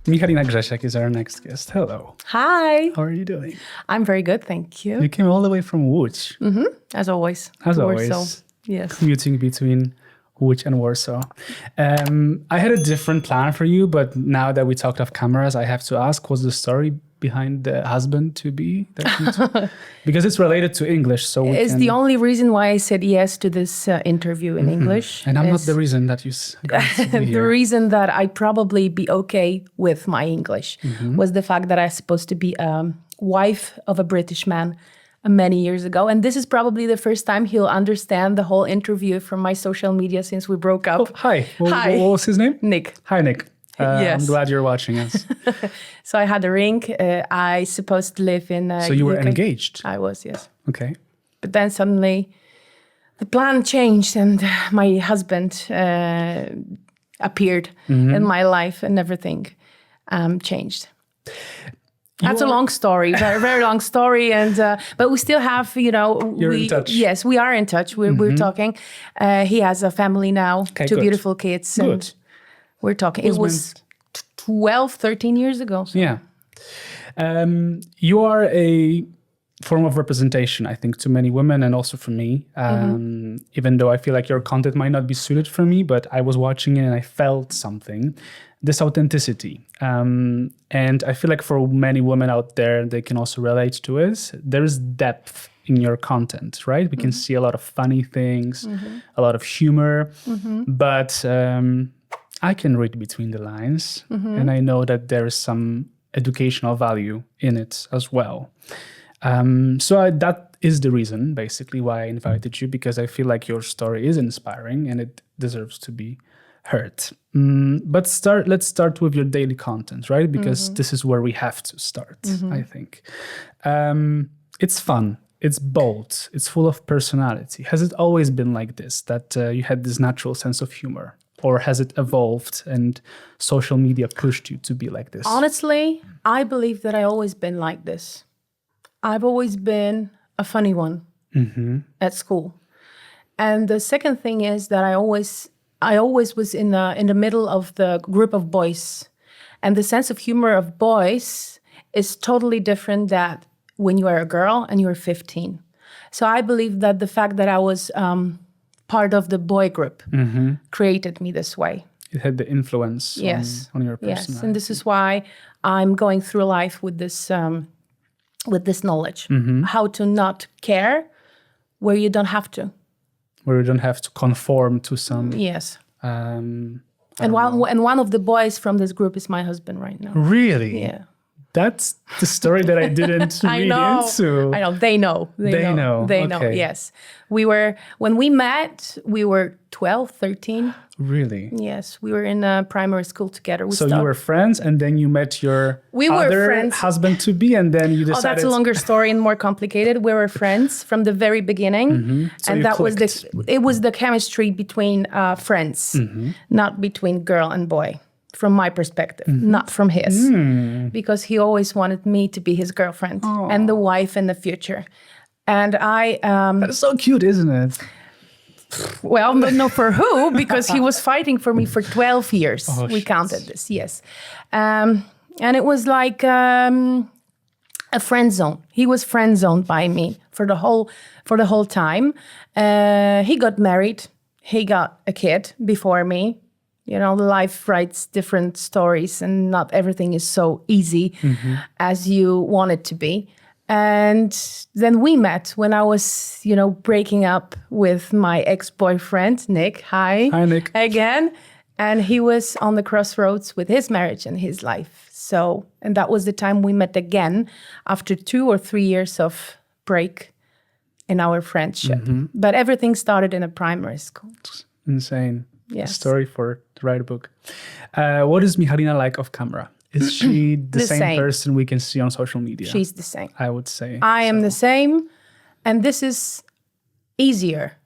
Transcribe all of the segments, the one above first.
Michalina GRZESIAK is our next guest. Hello. Hi. How are you doing? I'm very good, thank you. You came all the way from Łódź. As always. As Warsaw. always. Yes. Commuting between Łódź and Warsaw. I had a different plan for you, but now that we talked off cameras, I have to ask, what's the story behind the husband-to-be? Because it's related to English, so It's the only reason why I said yes to this interview in English. And I'm not the reason that you the reason that I'd probably be okay with my English was the fact that I was supposed to be wife of a British man many years ago. And this is probably the first time he'll understand the whole interview from my social media since we broke up. Oh, hi. Hi. What was his name? Nick. Hi, Nick. Yes. I'm glad you're watching us. So I had a ring. I supposed to live in So you were UK. engaged? I was, yes. Okay. But then suddenly the plan changed and my husband appeared in my life and everything changed. That's a long story, very, very long story. And but we still have, You're in touch. Yes, we are in touch. We're talking. He has a family now, Okay, two good. beautiful kids. Good. And we're talking. It was 12, 13 years ago. So. Yeah. You are a form of representation, I think, to many women and also for me. Even though I feel like your content might not be suited for me, but I was watching it and I felt something, this authenticity. And I feel like for many women out there, they can also relate to it. There is depth in your content, right? We can see a lot of funny things, a lot of humor, but I can read between the lines and I know that there is some educational value in it as well. That is the reason basically why I invited you, because I feel like your story is inspiring and it deserves to be heard. But let's start with your daily content, right? Because this is where we have to start, I think. It's fun. It's bold. It's full of personality. Has it always been like this, that you had this natural sense of humor? Or has it evolved and social media pushed you to be like this? Honestly, I believe that I always been like this. I've always been a funny one at school. And the second thing is that I always was in the middle of the group of boys. And the sense of humor of boys is totally different than when you are a girl and you're 15. So I believe that the fact that I was part of the boy group created me this way. It had the influence on your personality. Yes, and this is why I'm going through life with this knowledge. How to not care where you don't have to. Where you don't have to conform to some... Yes. And one of the boys from this group is my husband right now. Really? Yeah. That's the story that I didn't read into. I know. They know. They know. Okay. Yes. When we met, we were 12, 13. Really? Yes. We were in primary school together. You were friends and then you met your husband-to-be and then you decided... Oh, that's a longer story and more complicated. We were friends from the very beginning. So and that was the chemistry between friends, not between girl and boy. From my perspective, not from his. Because he always wanted me to be his girlfriend and the wife in the future. And That's so cute, isn't it? Well, no, for who? Because he was fighting for me for 12 years. We counted this, yes. And it was like a friend zone. He was friend zoned by me for the whole time. He got married. He got a kid before me. Life writes different stories and not everything is so easy as you want it to be. And then we met when I was, breaking up with my ex-boyfriend, Nick. Hi. Hi, Nick. Again. And he was on the crossroads with his marriage and his life. And that was the time we met again after 2 or 3 years of break in our friendship. But everything started in a primary school. Insane. Yes. A story to write a book. What is Michalina like off camera? Is she the same person we can see on social media? She's the same. I would say. I am the same. And this is easier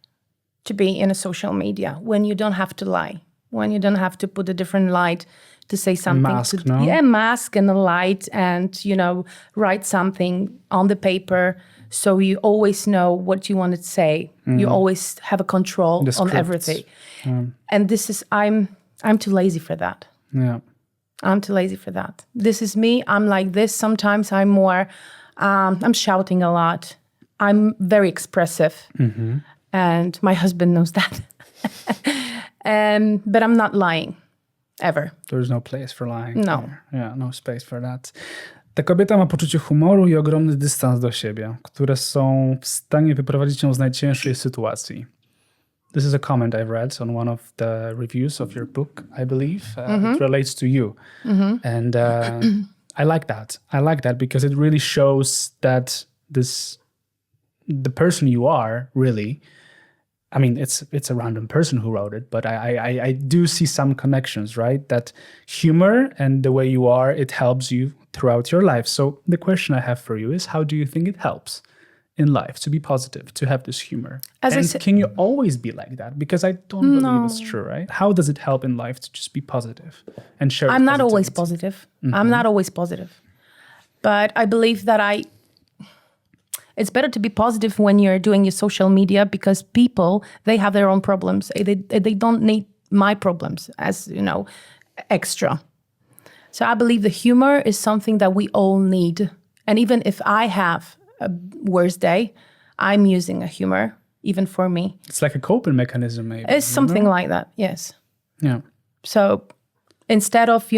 to be in a social media when you don't have to lie, when you don't have to put a different light to say something. Mask and a light and, write something on the paper so you always know what you want to say. You always have a control on everything. And this is, I'm too lazy for that. Yeah. I'm too lazy for that. This is me. I'm like this. Sometimes I'm more, I'm shouting a lot. I'm very expressive. And my husband knows that. But I'm not lying, ever. There's no place for lying. No. Here. Yeah, no space for that. Ta kobieta ma poczucie humoru i ogromny dystans do siebie, które są w stanie wyprowadzić ją z najcięższej sytuacji. This is a comment I've read on one of the reviews of your book, I believe. It relates to you. And I like that. I like that because it really shows that the person you are really, I mean, it's a random person who wrote it, but I do see some connections, right? That humor and the way you are, it helps you throughout your life. So the question I have for you is, how do you think it helps in life to be positive, to have this humor? Can you always be like that? Because I don't believe it's true, right? How does it help in life to just be positive and share? I'm not always positive. I'm not always positive. But I believe that it's better to be positive when you're doing your social media, because people, they have their own problems. They don't need my problems as, extra. So I believe the humor is something that we all need. And even if I have a worse day, I'm using a humor, even for me. It's like a coping mechanism, maybe. It's something like that, yes. Yeah. So instead of,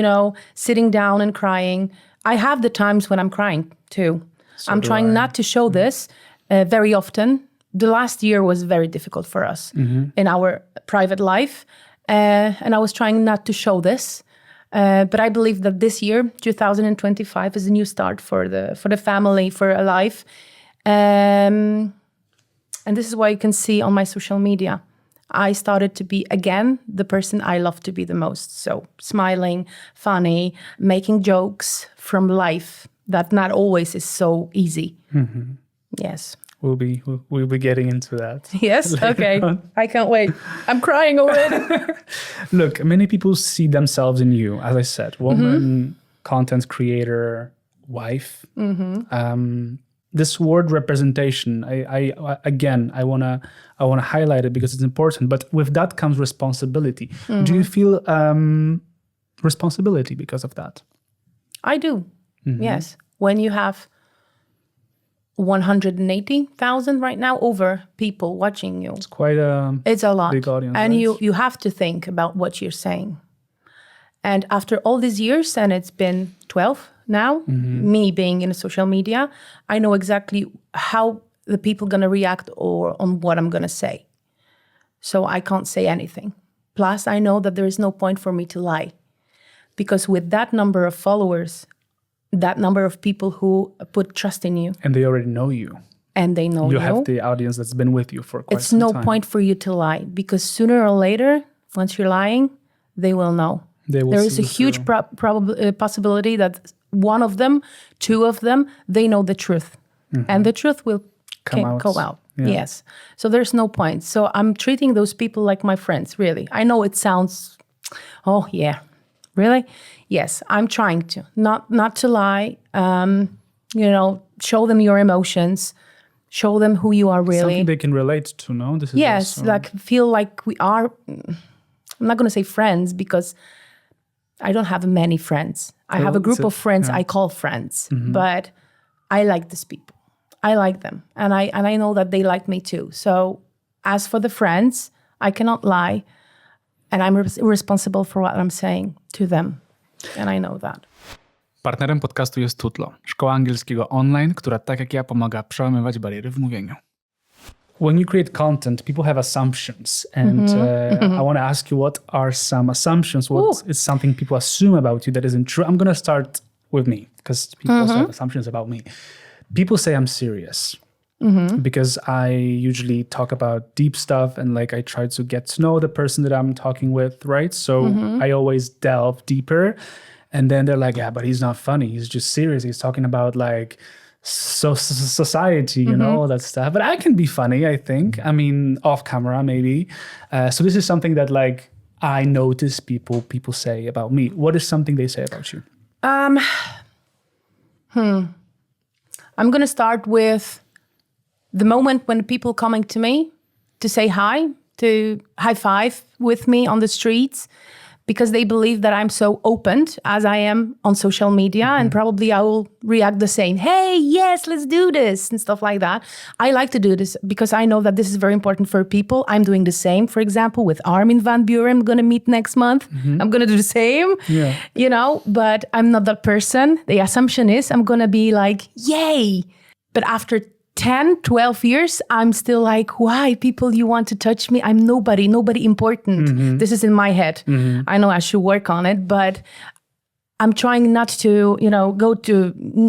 sitting down and crying, I have the times when I'm crying too. So I'm trying not to show this very often. The last year was very difficult for us in our private life. And I was trying not to show this. But I believe that this year, 2025, is a new start for the family, for a life. And this is why you can see on my social media, I started to be, again, the person I love to be the most. So smiling, funny, making jokes from life that not always is so easy. Yes. We'll be getting into that. Yes? Okay. I can't wait. I'm crying already. Look, many people see themselves in you, as I said, woman, content creator, wife. This word representation, I want to highlight it because it's important, but with that comes responsibility. Do you feel responsibility because of that? I do. Yes. When you have 180,000 right now over people watching you. It's quite it's a lot. Big audience. And right? you have to think about what you're saying. And after all these years, and it's been 12 now, me being in social media, I know exactly how the people going to react or on what I'm going to say. So I can't say anything. Plus, I know that there is no point for me to lie. Because with that number of followers, that number of people who put trust in you. And they already know you. And they know you. You have the audience that's been with you for quite some time. It's no point for you to lie. Because sooner or later, once you're lying, they will know. There is a huge possibility that one of them, two of them, they know the truth. And the truth will go out. Yeah. Yes. So there's no point. So I'm treating those people like my friends, really. I know it sounds, oh yeah, really? Yes, I'm trying to. Not to lie, show them your emotions, show them who you are really. Something they can relate to, no? This is yes, also... feel like we are, I'm not going to say friends because I don't have many friends. I have a group of friends I call friends, but I like these people. I like them, and I know that they like me too. So as for the friends, I cannot lie, and I'm responsible for what I'm saying to them, and I know that. Partnerem podcastu jest Tutlo, szkoła angielskiego online, która tak jak ja pomaga przełamywać bariery w mówieniu. When you create content, people have assumptions, and I want to ask you, what are some assumptions? What is something people assume about you that isn't true? I'm going to start with me, because people also have assumptions about me. People say I'm serious because I usually talk about deep stuff and I try to get to know the person that I'm talking with, right? So I always delve deeper, and then they're like, yeah, but he's not funny. He's just serious. He's talking about society, you know, all that stuff. But I can be funny, I think. I mean, off camera, maybe. So this is something that I notice people say about me. What is something they say about you? I'm going to start with the moment when people coming to me to say hi, to high five with me on the streets. because they believe that I'm so open as I am on social media, and probably I will react the same. Hey, yes, let's do this and stuff like that. I like to do this because I know that this is very important for people. I'm doing the same, for example, with Armin van Buuren. I'm going to meet next month. I'm going to do the same, you know, but I'm not that person. The assumption is I'm going to be like, yay. But after 10, 12 years, I'm still like, why people you want to touch me? I'm nobody important. This is in my head. I know I should work on it, but I'm trying not to, you know,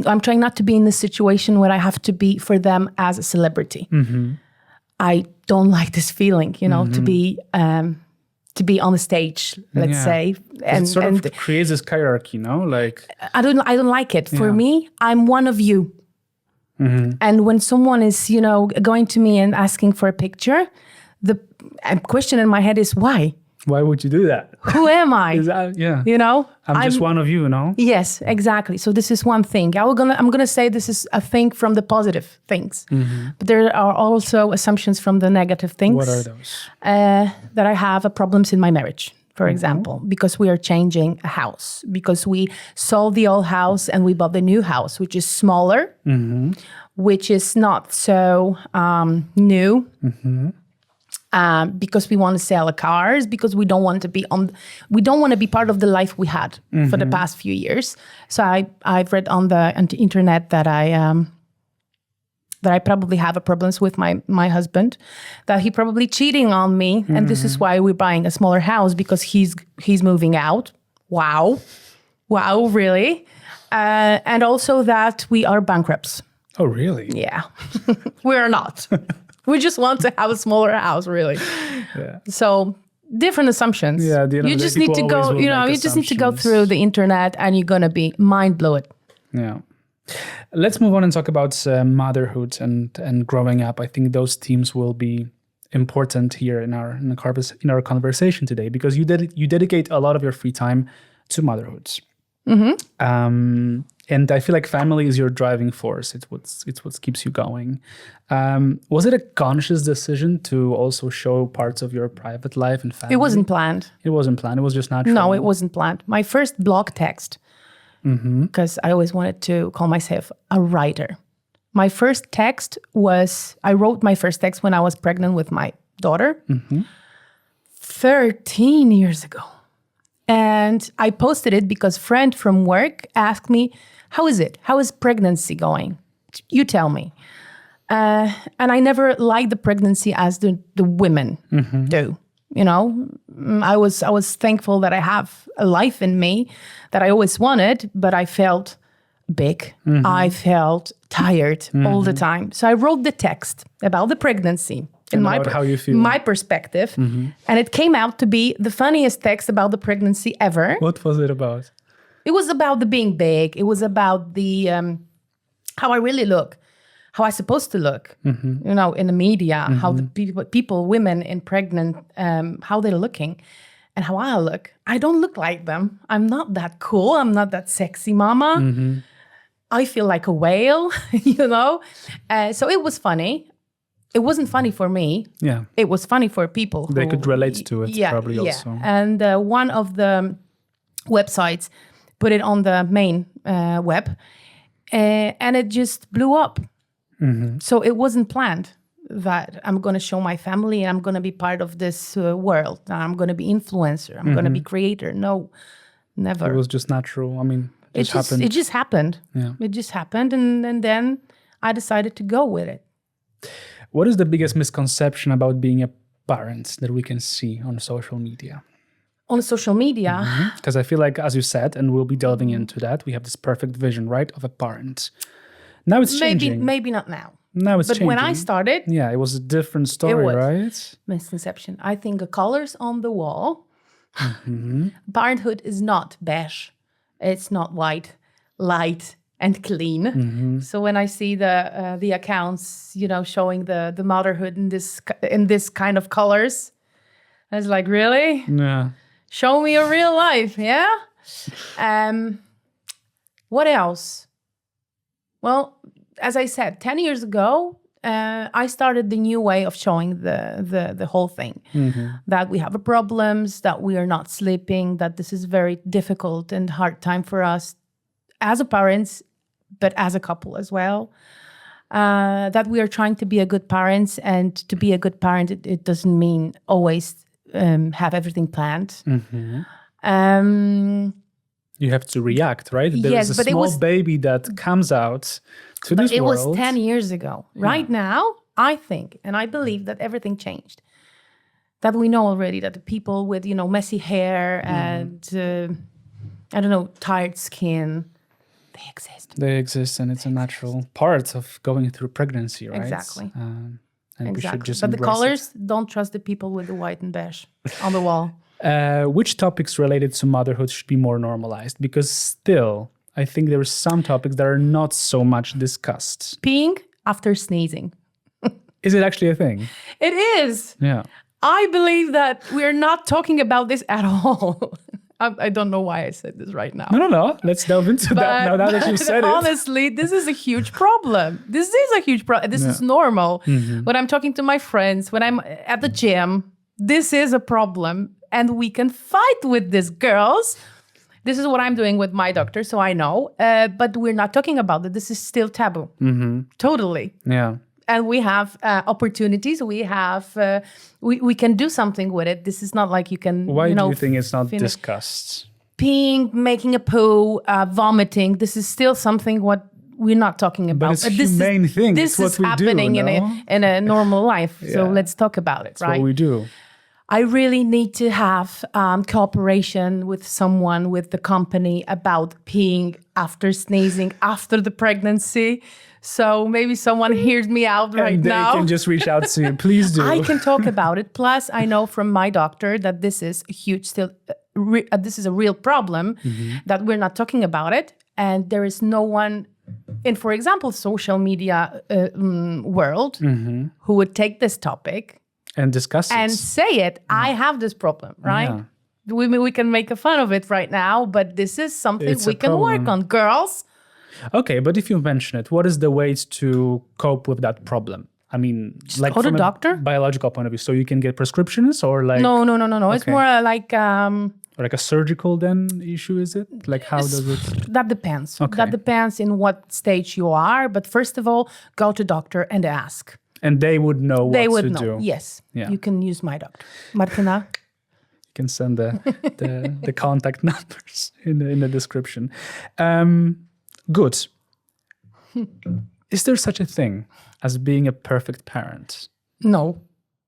I'm trying not to be in this situation where I have to be for them as a celebrity. I don't like this feeling, you know, to be on the stage, let's say. And it sort of creates this hierarchy, no? Like, I don't like it. For me, I'm one of you. And when someone is, you know, going to me and asking for a picture, the question in my head is why? Why would you do that? Who am I? You know, I'm just one of you, no? Yes, exactly. So this is one thing. I'm gonna say this is a thing from the positive things, but there are also assumptions from the negative things. What are those? That I have problems in my marriage. For example, because we are changing a house, because we sold the old house and we bought the new house, which is smaller, which is not so new, because we want to sell cars, because we don't want to be part of the life we had for the past few years. So I've read on the internet that I probably have problems with my husband, that he probably cheating on me. And this is why we're buying a smaller house, because he's moving out. Wow, really? And also that we are bankrupts. Oh, really? Yeah, we are not. We just want to have a smaller house, really. Yeah. So different assumptions. Yeah, you just need to go, you know, you just need to go through the internet and you're going to be mind blown. Yeah. Let's move on and talk about motherhood and growing up. I think those themes will be important here in our conversation today, because you dedicate a lot of your free time to motherhoods. And I feel like family is your driving force. It's what keeps you going. Was it a conscious decision to also show parts of your private life and family? It wasn't planned. It wasn't planned. It was just natural. No, it wasn't planned. My first blog text, because I always wanted to call myself a writer. My first text I wrote my first text when I was pregnant with my daughter 13 years ago. And I posted it because a friend from work asked me, how is it? How is pregnancy going? You tell me. And I never liked the pregnancy as the women do. You know, I was thankful that I have a life in me that I always wanted, but I felt big. I felt tired all the time. So I wrote the text about the pregnancy in how you feel. My perspective. And it came out to be the funniest text about the pregnancy ever. What was it about? It was about the being big. It was about the how I really look, how I'm supposed to look, you know, in the media, how the people, women in pregnant, how they're looking and how I look. I don't look like them. I'm not that cool. I'm not that sexy mama. I feel like a whale, you know? So it was funny. It wasn't funny for me. Yeah. It was funny for people. They could relate to it probably also. And one of the websites put it on the main web and it just blew up. So it wasn't planned that I'm going to show my family and I'm going to be part of this world. I'm going to be influencer. I'm going to be creator. No, never. It was just natural. I mean, it happened. It just happened. Yeah. It just happened. And then I decided to go with it. What is the biggest misconception about being a parent that we can see on social media? On social media? Because I feel like, as you said, and we'll be delving into that, we have this perfect vision, right, of a parent. Now it's changing. Maybe not now. Now it's changing. But when I started... Yeah, it was a different story, right? Misconception. I think the colors on the wall, parenthood is not beige. It's not white, light, and clean. So when I see the accounts, you know, showing the motherhood in this kind of colors, I was like, really? Yeah. Show me a real life, yeah? What else? Well, as I said, 10 years ago, I started the new way of showing the whole thing. That we have problems, that we are not sleeping, that this is very difficult and hard time for us as a parents, but as a couple as well. That we are trying to be a good parents, and to be a good parent, it doesn't mean always have everything planned. You have to react, right? There is a small baby that comes out to this world. It was 10 years ago. Right now, I think, and I believe that everything changed. That we know already that the people with, messy hair and, tired skin, they exist. They exist, and it's a natural part of going through pregnancy, right? Exactly. And we should just But the embrace colors, don't trust the people with the white and beige on the wall. Which topics related to motherhood should be more normalized? Because still, I think there are some topics that are not so much discussed. Peeing after sneezing. Is it actually a thing? It is. Yeah. I believe that we're not talking about this at all. I don't know why I said this right now. No. Let's delve into that now that you said it. Honestly, this is a huge problem. This is a huge problem. This is normal. When I'm talking to my friends, when I'm at the gym, this is a problem. And we can fight with this, girls. This is what I'm doing with my doctor, so I know. But we're not talking about it. This is still taboo. Totally. Yeah. And we have opportunities. We have, we can do something with it. This is not like you can, Why do you think it's not discussed? Peeing, making a poo, vomiting. This is still something what we're not talking about. But it's a humane thing. This is is happening in a normal life. So let's talk about it, That's right? what we do. I really need to have cooperation with someone, with the company, about peeing after sneezing, after the pregnancy. So maybe someone hears me out right now. They can just reach out to you. Please do. I can talk about it. Plus, I know from my doctor that this is a huge, this is a real problem, that we're not talking about it. And there is no one in, for example, social media world who would take this topic and discuss it. And say it. I have this problem, right? Yeah. We can make a fun of it right now, but this is something we can work on, girls. Okay, but if you mention it, what is the ways to cope with that problem? I mean, just like go to doctor? Biological point of view. So you can get prescriptions or like... No. Okay. It's more like... or like a surgical then issue, is it? Like how does it... That depends. Okay. That depends in what stage you are. But first of all, go to doctor and ask. And they would know what to do. Yes. Yeah. You can use my doctor. Martina? You can send the contact numbers in the description. Good. Is there such a thing as being a perfect parent? No.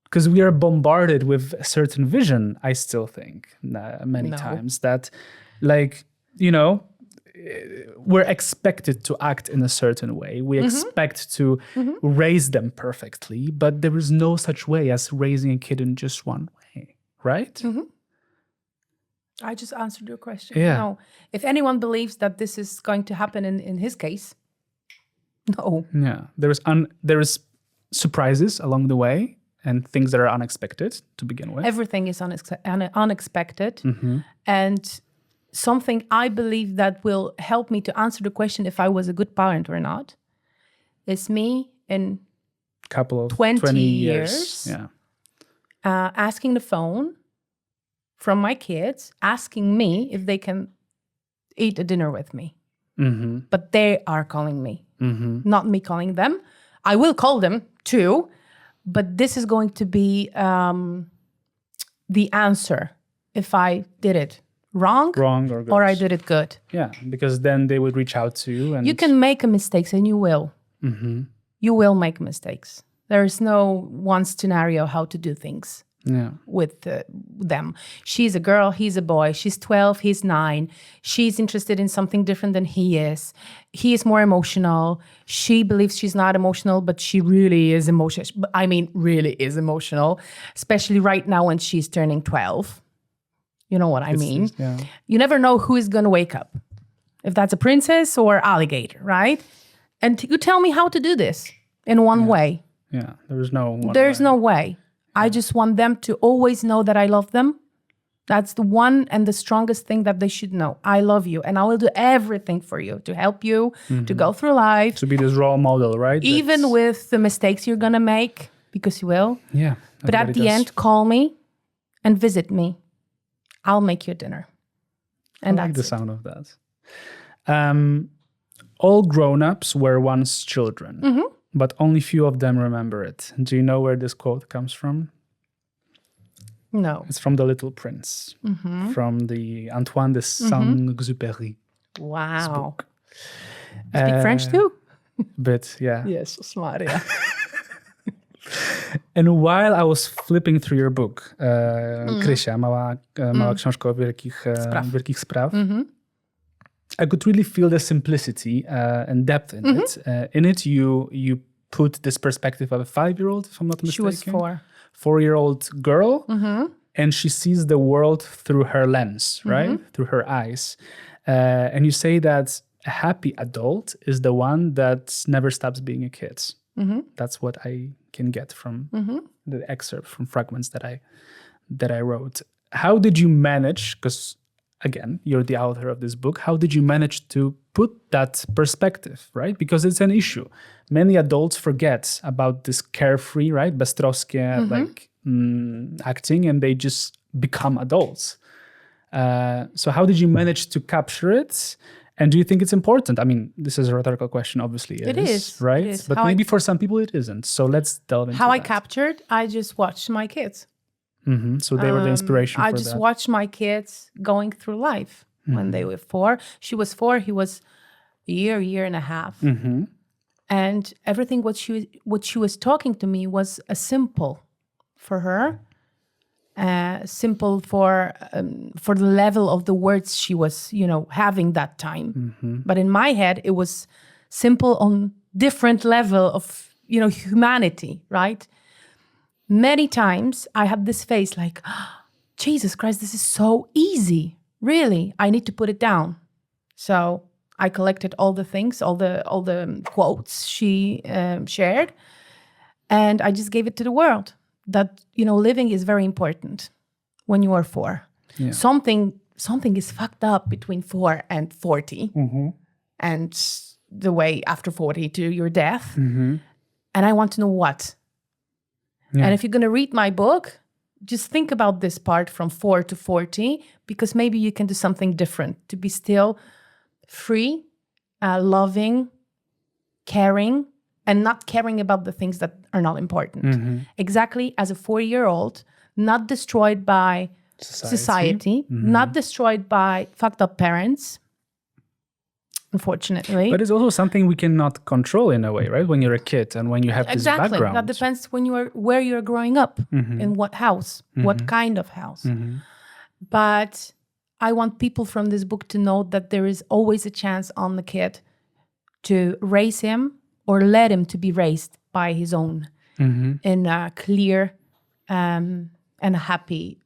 Because we are bombarded with a certain vision, I still think, many times, that like, we're expected to act in a certain way. We expect to raise them perfectly, but there is no such way as raising a kid in just one way, right? I just answered your question. Yeah. No. If anyone believes that this is going to happen in his case, no. Yeah. There is surprises along the way and things that are unexpected to begin with. Everything is unexpected. And something I believe that will help me to answer the question if I was a good parent or not is me in couple of 20 years asking the phone from my kids, asking me if they can eat a dinner with me. But they are calling me, not me calling them. I will call them too, but this is going to be the answer if I did it wrong or good. Or I did it good. Yeah, because then they would reach out to you. And you can make mistakes, and you will. You will make mistakes. There is no one scenario how to do things with them. She's a girl, he's a boy. She's 12, he's 9. She's interested in something different than he is. He is more emotional. She believes she's not emotional, but she really is emotional. I mean, really is emotional, especially right now when she's turning 12. You know what I mean? Yeah. You never know who is going to wake up. If that's a princess or alligator, right? And you tell me how to do this in one way. Yeah, there's no one There's no way. I just want them to always know that I love them That's the one and the strongest thing that they should know. I love you and I will do everything for you to help you to go through life. To be this role model, right? Even with the mistakes you're going to make, because you will. Yeah. But at the end, call me and visit me. I'll make you dinner. And I like that's the sound of that. All grown-ups were once children, but only few of them remember it. Do you know where this quote comes from? No. It's from The Little Prince, from the Antoine de Saint-Exupéry. Wow. book. Speak French too? But yeah. Yes, Maria. And while I was flipping through your book, Krysia, mała książka o wielkich spraw, I could really feel the simplicity and depth in it. In it, you put this perspective of a 5-year-old, if I'm not mistaken. She was 4. 4-year-old girl, and she sees the world through her lens, right? Through her eyes. And you say that a happy adult is the one that never stops being a kid. That's what I can get from the excerpt from fragments that I wrote. How did you manage, because again, you're the author of this book, how did you manage to put that perspective, right? Because it's an issue. Many adults forget about this carefree, right? Beztroskie, acting, and they just become adults. So how did you manage to capture it? And do you think it's important? I mean, this is a rhetorical question, obviously. It is, right? It is. But maybe for some people it isn't. So let's delve into how that. I captured, I just watched my kids. So they were the inspiration for I just that. watched my kids going through life when they were 4. She was 4, he was a year and a half. And everything what she was talking to me was a simple for her, simple for the level of the words she was, having that time. But in my head, it was simple on different level of, humanity, right? Many times I had this face like, oh, Jesus Christ, this is so easy. Really, I need to put it down. So I collected all the things, all the quotes she shared, and I just gave it to the world. That living is very important when you are 4. Yeah. Something is fucked up between 4 and 40, and the way after 40 to your death. And I want to know what. Yeah. And if you're going to read my book, just think about this part from 4 to 40, because maybe you can do something different to be still free, loving, caring, and not caring about the things that are not important. Exactly as a 4-year-old, not destroyed by society, not destroyed by fucked up parents, unfortunately. But it's also something we cannot control in a way, right? When you're a kid and when you have this background. That depends where you're growing up, in what house, what kind of house. But I want people from this book to know that there is always a chance on the kid to raise him or let him to be raised by his own in a clear and a happy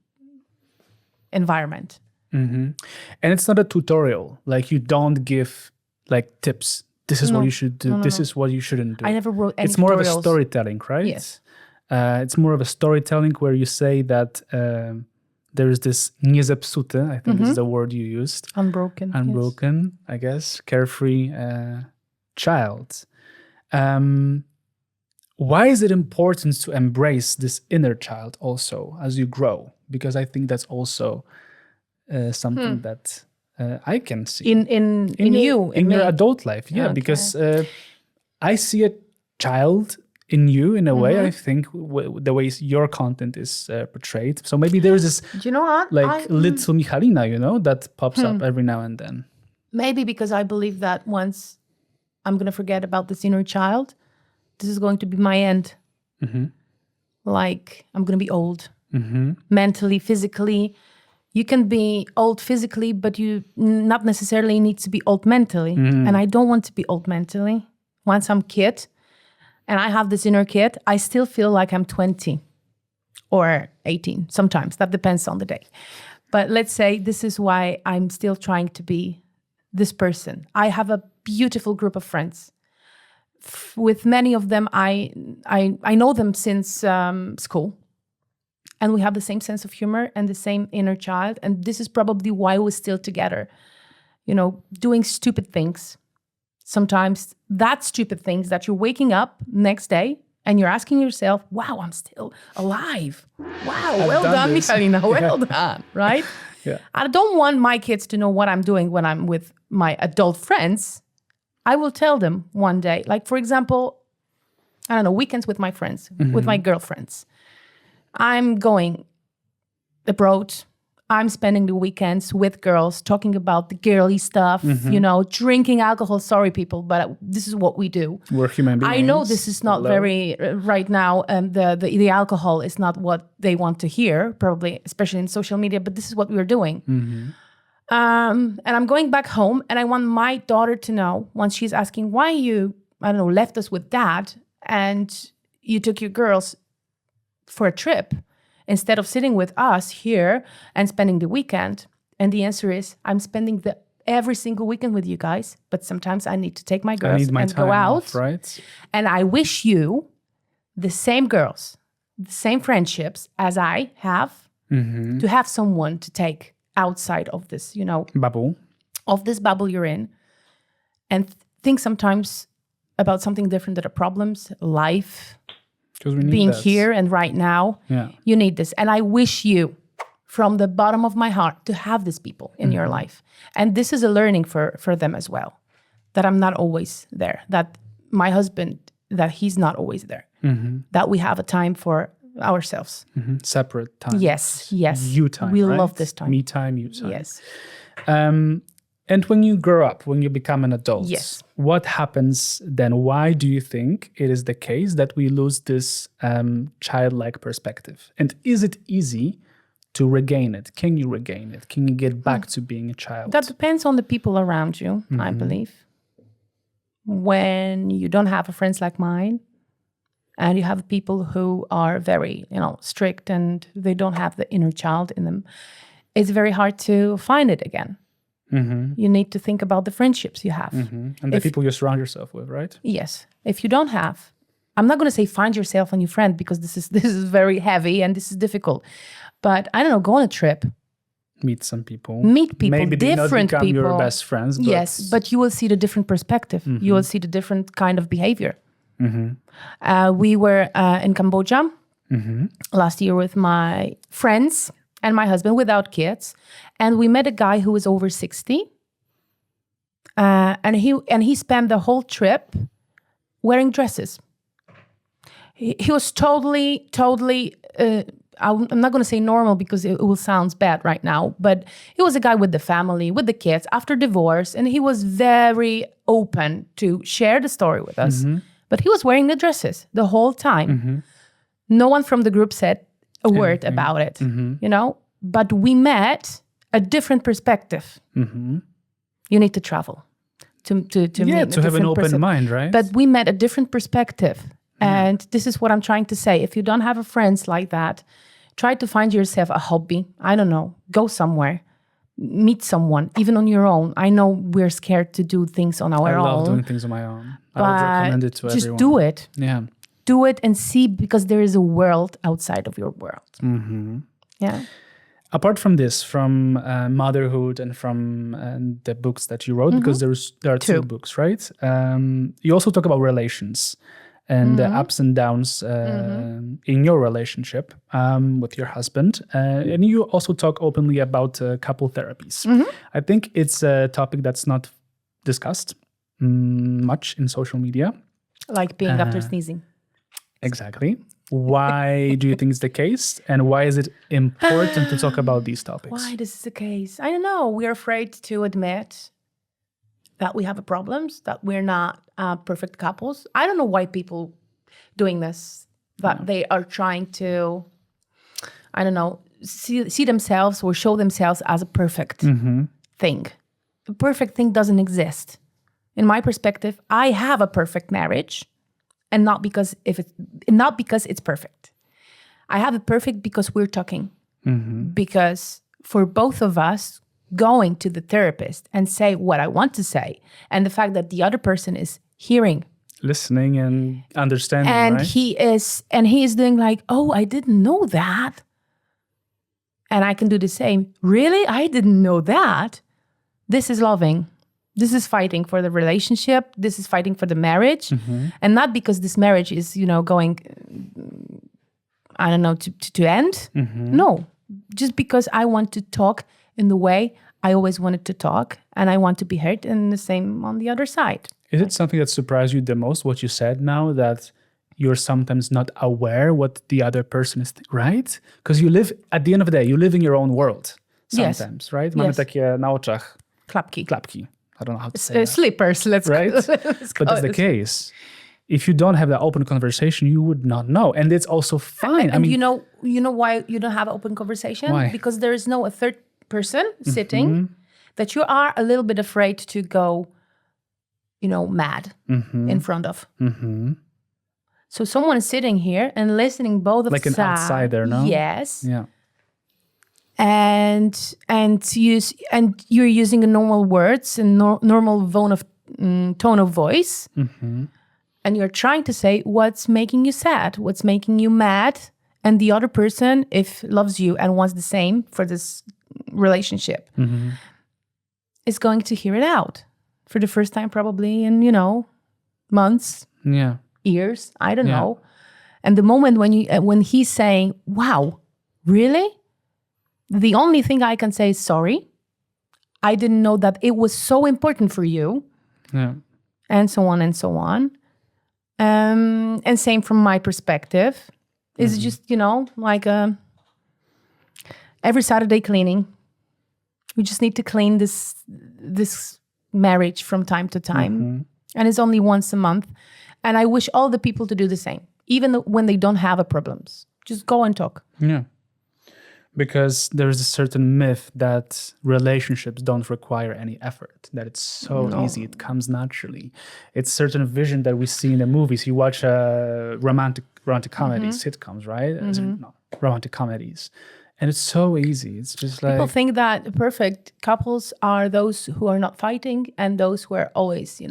environment. And it's not a tutorial. Like you don't give like tips. This is what you should do. This is what you shouldn't do. I never wrote any It's more tutorials. of a storytelling, right? Yes. It's more of a storytelling where you say that there is this niezepsute, I think is the word you used. Unbroken, yes. I guess, carefree child. Why is it important to embrace this inner child also as you grow? Because I think that's also something that I can see in your adult life. Yeah, okay. Because I see a child in you in a way. I think the way your content is portrayed. So maybe there is this, like little Michalina, that pops up every now and then. Maybe because I believe that once I'm going to forget about this inner child, this is going to be my end. Like I'm going to be old, mentally, physically. You can be old physically, but you not necessarily need to be old mentally. And I don't want to be old mentally. Once I'm kid and I have this inner kid, I still feel like I'm 20 or 18 sometimes. That depends on the day. But let's say this is why I'm still trying to be this person. I have a beautiful group of friends. With many of them, I know them since school. and we have the same sense of humor and the same inner child. And this is probably why we're still together. You know, doing stupid things. Sometimes that stupid things that you're waking up next day and you're asking yourself, wow, I'm still alive. Wow, well done, Michalina, well done, right? Yeah. I don't want my kids to know what I'm doing when I'm with my adult friends. I will tell them one day. Like, for example, I don't know, weekends with my friends, with my girlfriends. I'm going abroad. I'm spending the weekends with girls, talking about the girly stuff, you know, drinking alcohol. Sorry, people, but this is what we do. We're human beings. I know this is not very, right now, the alcohol is not what they want to hear, probably, especially in social media, but this is what we're doing. And I'm going back home, and I want my daughter to know, once she's asking, why you, I don't know, left us with dad, and you took your girls for a trip, instead of sitting with us here and spending the weekend. And the answer is, I'm spending every single weekend with you guys, but sometimes I need to take my girls and go out. Off, right? And I wish you the same girls, the same friendships as I have, to have someone to take outside of this, you know, bubble. Of this bubble you're in. And think sometimes about something different than the problems, life, being here and right now. You need this. And I wish you from the bottom of my heart to have these people in your life. And this is a learning for them as well, that I'm not always there, that my husband, that he's not always there, that we have a time for ourselves. Separate time. Yes. You time, we right? love this time. Me time, you time. Yes. And when you grow up, when you become an adult, yes, what happens then? Why do you think it is the case that we lose this childlike perspective? And is it easy to regain it? Can you regain it? Can you get back to being a child? That depends on the people around you, I believe. When you don't have friends like mine, and you have people who are very, you know, strict and they don't have the inner child in them, it's very hard to find it again. You need to think about the friendships you have. And the people you surround yourself with, right? Yes. If you don't have, I'm not going to say find yourself a new friend, because this is very heavy and this is difficult. But I don't know, go on a trip. Meet some people. Meet people, Maybe different they not become people. your best friends. But yes, but you will see the different perspective. You will see the different kind of behavior. We were in Cambodia last year with my friends and my husband without kids. And we met a guy who was over 60. And he spent the whole trip wearing dresses. He was totally, I'm not going to say normal because it will sound bad right now, but he was a guy with the family, with the kids, after divorce. And he was very open to share the story with us. But he was wearing the dresses the whole time. No one from the group said a word about it, you know? But we met a different perspective. You need to travel to have an open mind, right? But we met a different perspective. And this is what I'm trying to say. If you don't have a friends like that, try to find yourself a hobby. I don't know, go somewhere, meet someone, even on your own. I know we're scared to do things on our own. I love doing things on my own. I would recommend it to everyone. Just do it. Yeah. Do it and see, because there is a world outside of your world. Yeah. Apart from this, from motherhood and from the books that you wrote, because there are two books, right? You also talk about relations and the ups and downs in your relationship with your husband. And you also talk openly about couple therapies. I think it's a topic that's not discussed much in social media. Like peeing after sneezing. Exactly. Why do you think it's the case? And why is it important to talk about these topics? Why this is the case? I don't know. We're afraid to admit that we have problems, that we're not perfect couples. I don't know why people doing this, that they are trying to, I don't know, see themselves or show themselves as a perfect thing. A perfect thing doesn't exist. In my perspective, I have a perfect marriage. And not because it's perfect. I have it perfect because we're talking. Because for both of us, going to the therapist and say what I want to say, and the fact that the other person is hearing, listening and understanding, and right? he is doing like, oh, I didn't know that. and I can do the same. Really? I didn't know that. This is loving. This is fighting for the relationship. This is fighting for the marriage. And not because this marriage is, going, I don't know, to end. No, just because I want to talk in the way I always wanted to talk, and I want to be heard, and the same on the other side. Is it something that surprised you the most, what you said now, that you're sometimes not aware what the other person is, right? Because you live, at the end of the day, you live in your own world sometimes, right? Mamy takie na oczach klapki. I don't know how to say that. Slippers, let's But that's the case. If you don't have that open conversation, you would not know. And it's also fine. And you know why you don't have an open conversation? Why? Because there is no a third person sitting that you are a little bit afraid to go, mad in front of. So someone is sitting here and listening both of like an sides. outsider, no? Yes. Yeah. And you're using a normal words and normal tone of voice. And you're trying to say what's making you sad, what's making you mad. And the other person, if loves you and wants the same for this relationship, is going to hear it out for the first time, probably in, months, years, I don't know. And the moment when he's saying, wow, really? The only thing I can say is sorry. I didn't know that it was so important for you. Yeah. And so on and so on. And same from my perspective. It's just, like every Saturday cleaning. We just need to clean this marriage from time to time. And it's only once a month. And I wish all the people to do the same, even when they don't have problems. Just go and talk. Yeah. Because there's a certain myth that relationships don't require any effort, that it's so easy, it comes naturally. It's certain vision that we see in the movies. You watch romantic comedies, sitcoms, right? No, romantic comedies. And it's so easy. It's just like... People think that perfect couples are those who are not fighting and those who are always,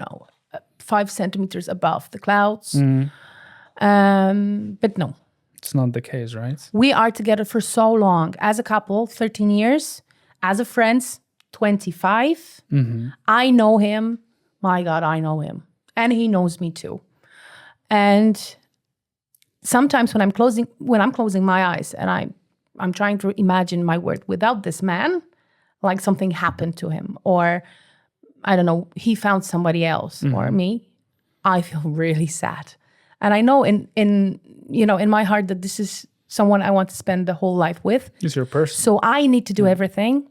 5 centimeters above the clouds. But no. It's not the case, right? We are together for so long. As a couple, 13 years. As a friends, 25. I know him. My God, I know him. And he knows me too. And sometimes when I'm closing my eyes and I'm trying to imagine my world without this man, like something happened to him, or I don't know, he found somebody else or me, I feel really sad. And I know in my heart that this is someone I want to spend the whole life with. It's your person. So I need to do everything.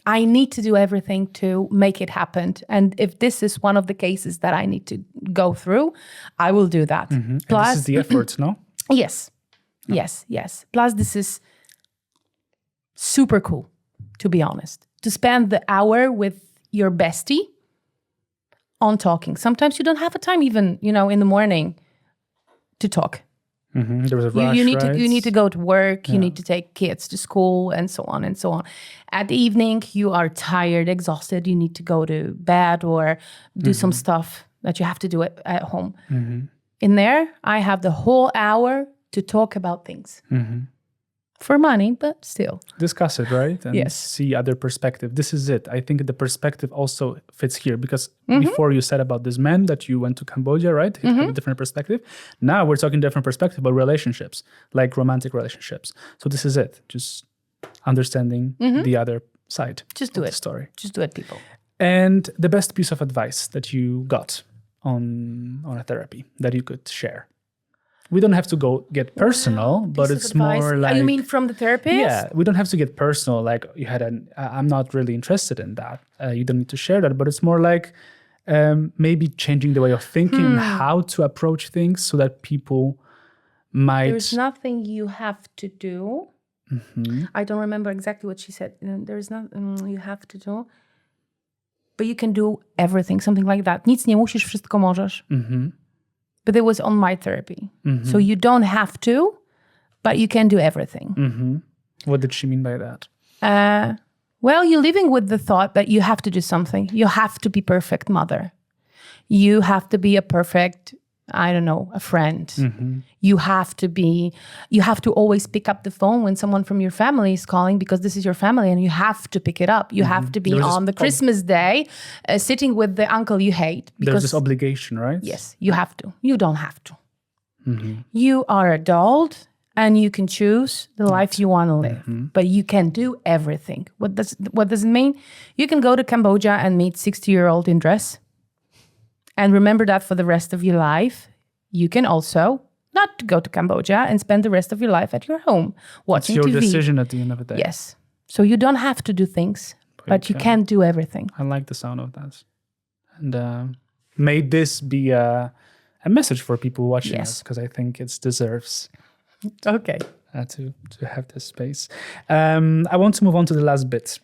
I need to do everything to make it happen. And if this is one of the cases that I need to go through, I will do that. Plus, this is the effort, no? Yes. Yes. Plus, this is super cool, to be honest. To spend the hour with your bestie on talking. Sometimes you don't have a time even, in the morning to talk. There was a rush, you need to go to work, you need to take kids to school, and so on and so on. At the evening, you are tired, exhausted, you need to go to bed or do some stuff that you have to do at home. In there, I have the whole hour to talk about things. For money, but still. Discuss it, right? And yes. See other perspective. This is it. I think the perspective also fits here because before you said about this man that you went to Cambodia, right? He had a different perspective. Now we're talking different perspective about relationships, like romantic relationships. So this is it. Just understanding the other side. Just do it. The story. Just do it, people. And the best piece of advice that you got on a therapy that you could share. We don't have to go get personal, but it's more like... You mean from the therapist? Yeah, we don't have to get personal. Like you had I'm not really interested in that. You don't need to share that, but it's more like maybe changing the way of thinking and how to approach things so that people might... There's nothing you have to do. I don't remember exactly what she said. There's nothing you have to do. But you can do everything, something like that. Nic nie musisz, wszystko możesz. But it was on my therapy. So you don't have to, but you can do everything. What did she mean by that? Well, you're living with the thought that you have to do something. You have to be perfect mother. You have to be a perfect I don't know, a friend. You have to always pick up the phone when someone from your family is calling, because this is your family and you have to pick it up. You have to be on the Christmas day sitting with the uncle you hate. There's this obligation, right? Yes, you have to. You don't have to. You are adult and you can choose the life you want to live, but you can do everything. What does it mean? You can go to Cambodia and meet 60-year-old in dress and remember that for the rest of your life. You can also not go to Cambodia and spend the rest of your life at your home watching TV. It's your decision at the end of the day. Yes. So you don't have to do things, but you can do everything. I like the sound of that. And may this be a message for people watching us, because I think it deserves to have this space. I want to move on to the last bit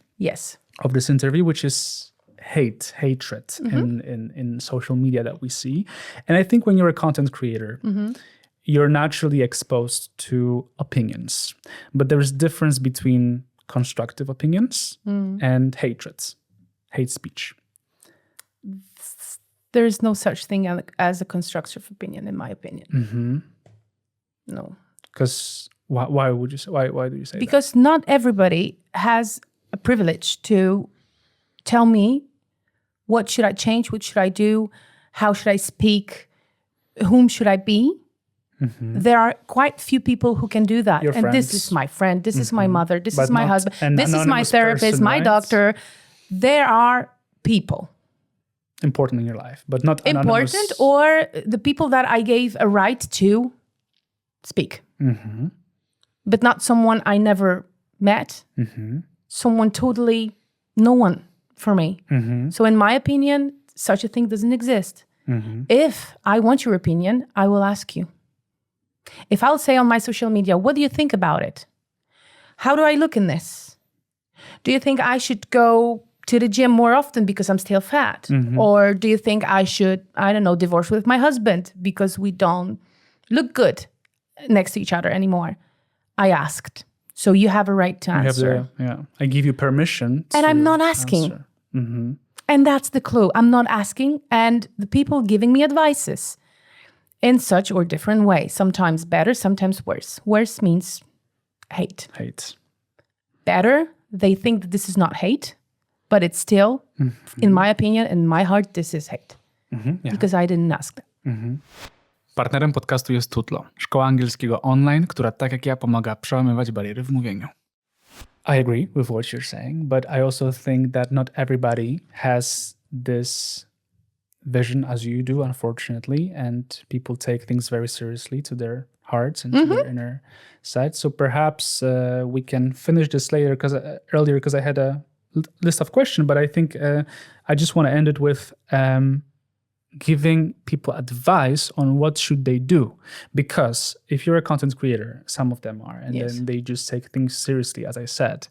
of this interview, which is hatred in social media that we see. And I think when you're a content creator, you're naturally exposed to opinions. But there's difference between constructive opinions and hate speech. There is no such thing as a constructive opinion, in my opinion. No. Because why would you say? Why do you say that? Because not everybody has a privilege to tell me what should I change, what should I do, how should I speak, whom should I be. There are quite few people who can do that. Your and friends. This is my friend, this is my mother, this is my husband, this is my anonymous therapist, person, my right? doctor. There are people. Important in your life, but not important, anonymous. or the people that I gave a right to speak. But not someone I never met. Someone totally no one for me. So in my opinion, such a thing doesn't exist. If I want your opinion, I will ask you. If I'll say on my social media, what do you think about it? How do I look in this? Do you think I should go to the gym more often because I'm still fat? Or do you think I should, I don't know, divorce with my husband because we don't look good next to each other anymore? I asked. So you have a right to answer. I give you permission and I'm not asking. And that's the clue. I'm not asking. And the people giving me advices in such or different ways. Sometimes better, sometimes worse. Worse means hate. Better, they think that this is not hate, but it's still, in my opinion, in my heart, this is hate. Because I didn't ask them. Partnerem podcastu jest Tutlo, szkoła angielskiego online, która tak jak ja pomaga przełamywać bariery w mówieniu. I agree with what you're saying, but I also think that not everybody has this vision as you do, unfortunately, and people take things very seriously to their hearts and to their inner side. So perhaps we can finish this later earlier because I had a list of questions, but I think I just want to end it with giving people advice on what should they do. Because if you're a content creator, some of them are, and then they just take things seriously, as I said,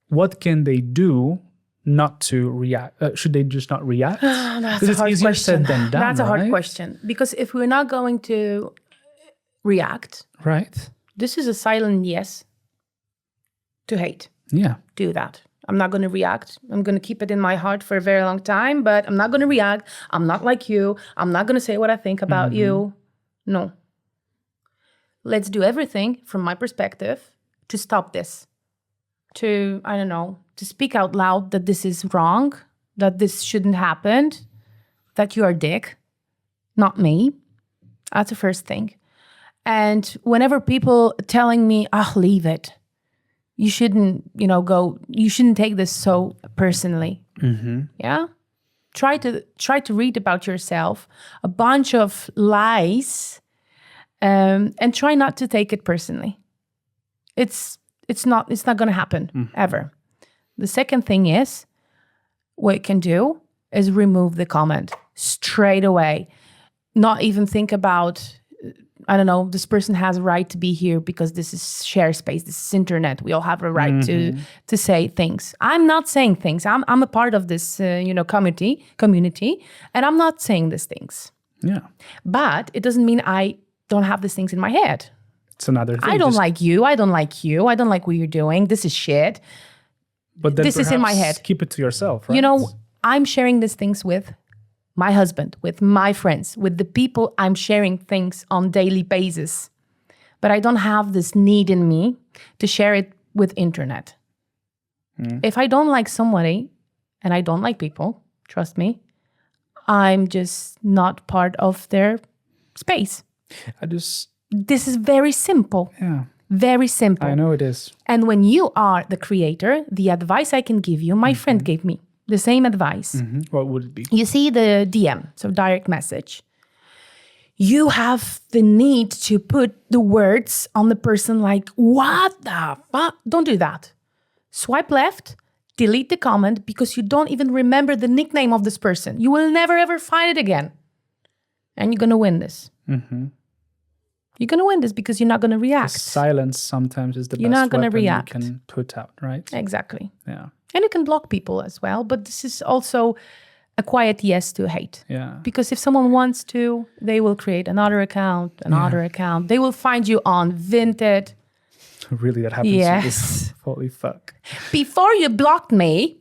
what can they do not to react? Should they just not react? That's a hard question. Said than done, That's a hard question. Because if we're not going to react, this is a silent yes to hate. Do that. I'm not going to react. I'm going to keep it in my heart for a very long time, but I'm not going to react. I'm not like you. I'm not going to say what I think about you. No. Let's do everything from my perspective to stop this. To, I don't know, to speak out loud that this is wrong, that this shouldn't happen, that you are a dick, not me. That's the first thing. And whenever people telling me, leave it. You shouldn't, you shouldn't take this so personally. Try to read about yourself, a bunch of lies, and try not to take it personally. It's not going to happen ever. The second thing is, what you can do is remove the comment straight away. Not even think about, I don't know, this person has a right to be here because this is share space, this is internet. We all have a right to say things. I'm not saying things. I'm a part of this, community, and I'm not saying these things. But it doesn't mean I don't have these things in my head. It's another thing. I don't like you. I don't like you. I don't like what you're doing. This is shit. But then this is in my head. Keep it to yourself, right? I'm sharing these things with my husband, with my friends, with the people I'm sharing things on daily basis. But I don't have this need in me to share it with internet. If I don't like somebody, and I don't like people, trust me, I'm just not part of their space. This is very simple. Yeah. Very simple. I know it is. And when you are the creator, the advice I can give you, my friend gave me the same advice. What would it be? You see the DM, so direct message. You have the need to put the words on the person like, what the fuck? Don't do that. Swipe left, delete the comment because you don't even remember the nickname of this person. You will never ever find it again. And you're going to win this. You're going to win this because you're not going to react. The silence sometimes is the You're best not gonna weapon react. you can put out, right? Exactly. Yeah. And you can block people as well. But this is also a quiet yes to hate. Yeah. Because if someone wants to, they will create another account, another account. They will find you on Vinted. Really, that happens. Yes. Holy fuck. Before you blocked me,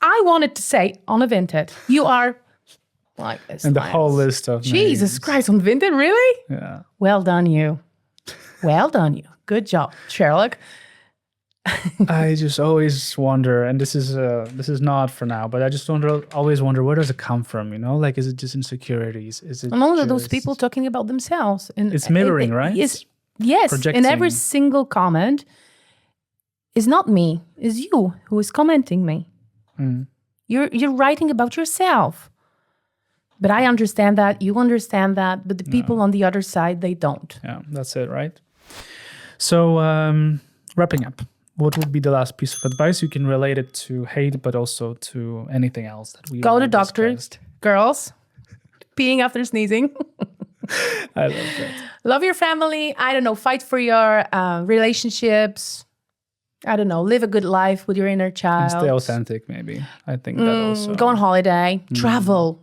I wanted to say on a Vinted, you are like this. And the whole list of Jesus names. Christ, on Vinted, really? Yeah. Well done, you. Well done, you. Good job, Sherlock. I just always wonder, and this is not for now, but I just always wonder, where does it come from? You know, like, is it just insecurities? Is it? And all of those just- people talking about themselves, and It's mirroring, right? Yes, and Projecting. every single comment is not me, is you who is commenting me. You're writing about yourself. But I understand that, you understand that, but the people on the other side, they don't. Yeah, that's it, right? So, wrapping up, what would be the last piece of advice? You can relate it to hate, but also to anything else that we Go to doctor, discussed. girls, peeing after sneezing. I love that. Love your family. I don't know, fight for your relationships. I don't know, live a good life with your inner child. And stay authentic, maybe. I think that also. Go on holiday, travel,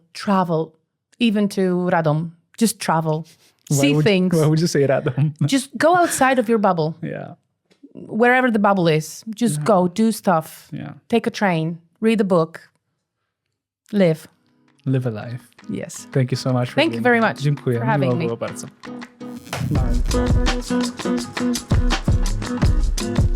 even to Radom. Just travel, see things. Why would you say that? Just go outside of your bubble, Yeah, wherever the bubble is. Just go, do stuff. yeah. Take a train, read a book, live. Live a life. Yes. Thank you so much. For Thank you being very here. much Dziękuję. for having Miło me. było bardzo. Bye.